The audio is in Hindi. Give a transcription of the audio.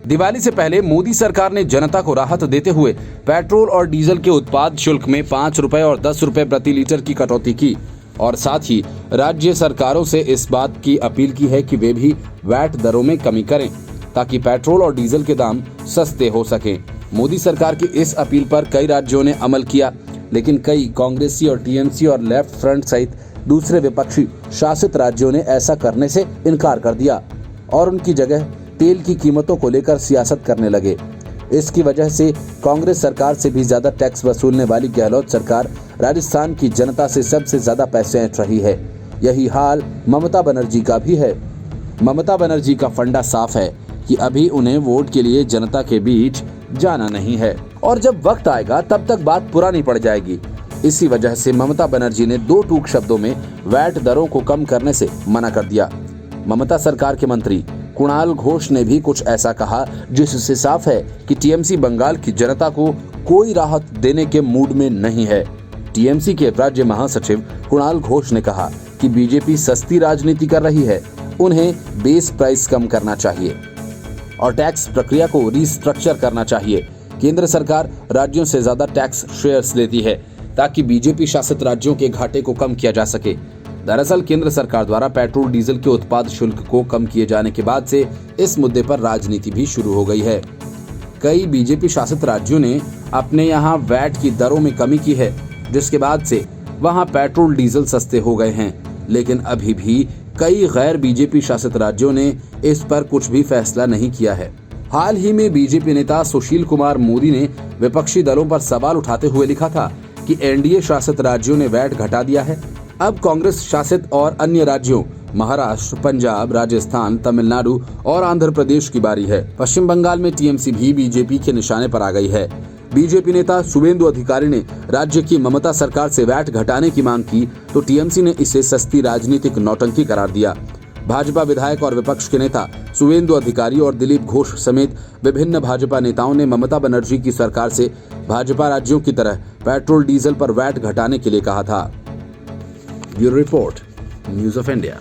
दिवाली से पहले मोदी सरकार ने जनता को राहत देते हुए पेट्रोल और डीजल के उत्पाद शुल्क में 5 रुपए और 10 रुपए प्रति लीटर की कटौती की और साथ ही राज्य सरकारों से इस बात की अपील की है कि वे भी वैट दरों में कमी करें ताकि पेट्रोल और डीजल के दाम सस्ते हो सकें। मोदी सरकार की इस अपील पर कई राज्यों ने अमल किया, लेकिन कई कांग्रेसी और टीएमसी और लेफ्ट फ्रंट सहित दूसरे विपक्षी शासित राज्यों ने ऐसा करने से इनकार कर दिया और उनकी जगह तेल की कीमतों को लेकर सियासत करने लगे। इसकी वजह से कांग्रेस सरकार से भी ज्यादा टैक्स वसूलने वाली गहलोत सरकार राजस्थान की जनता से सबसे ज्यादा पैसे ऐंठ रही है। यही हाल ममता बनर्जी का भी है। ममता बनर्जी का फंडा साफ है कि अभी उन्हें वोट के लिए जनता के बीच जाना नहीं है और जब वक्त आएगा तब तक बात पुरानी पड़ जाएगी। इसी वजह से ममता बनर्जी ने 2 टूक शब्दों में वैट दरों को कम करने से मना कर दिया। ममता सरकार के मंत्री कुणाल घोष ने भी कुछ ऐसा कहा जिससे साफ है कि टीएमसी बंगाल की जनता को कोई राहत देने के मूड में नहीं है। टीएमसी के राज्य महासचिव कुणाल घोष ने कहा कि बीजेपी सस्ती राजनीति कर रही है, उन्हें बेस प्राइस कम करना चाहिए और टैक्स प्रक्रिया को रिस्ट्रक्चर करना चाहिए। केंद्र सरकार राज्यों से ज्यादा टैक्स शेयर्स लेती है ताकि बीजेपी शासित राज्यों के घाटे को कम किया जा सके। दरअसल केंद्र सरकार द्वारा पेट्रोल डीजल के उत्पाद शुल्क को कम किए जाने के बाद से इस मुद्दे पर राजनीति भी शुरू हो गई है। कई बीजेपी शासित राज्यों ने अपने यहाँ वैट की दरों में कमी की है, जिसके बाद से वहाँ पेट्रोल डीजल सस्ते हो गए हैं। लेकिन अभी भी कई गैर बीजेपी शासित राज्यों ने इस पर कुछ भी फैसला नहीं किया है। हाल ही में बीजेपी नेता सुशील कुमार मोदी ने विपक्षी दलों पर सवाल उठाते हुए लिखा था कि एनडीए शासित राज्यों ने वैट घटा दिया है। अब कांग्रेस शासित और अन्य राज्यों महाराष्ट्र, पंजाब, राजस्थान, तमिलनाडु और आंध्र प्रदेश की बारी है। पश्चिम बंगाल में टीएमसी भी बीजेपी के निशाने पर आ गई है। बीजेपी नेता शुवेंदु अधिकारी ने राज्य की ममता सरकार से वैट घटाने की मांग की तो टीएमसी ने इसे सस्ती राजनीतिक नौटंकी करार दिया। भाजपा विधायक और विपक्ष के नेता शुवेंदु अधिकारी और दिलीप घोष समेत विभिन्न भाजपा नेताओं ने ममता बनर्जी की सरकार से भाजपा राज्यों की तरह पेट्रोल डीजल पर वैट घटाने के लिए कहा था। Bureau report, news of India.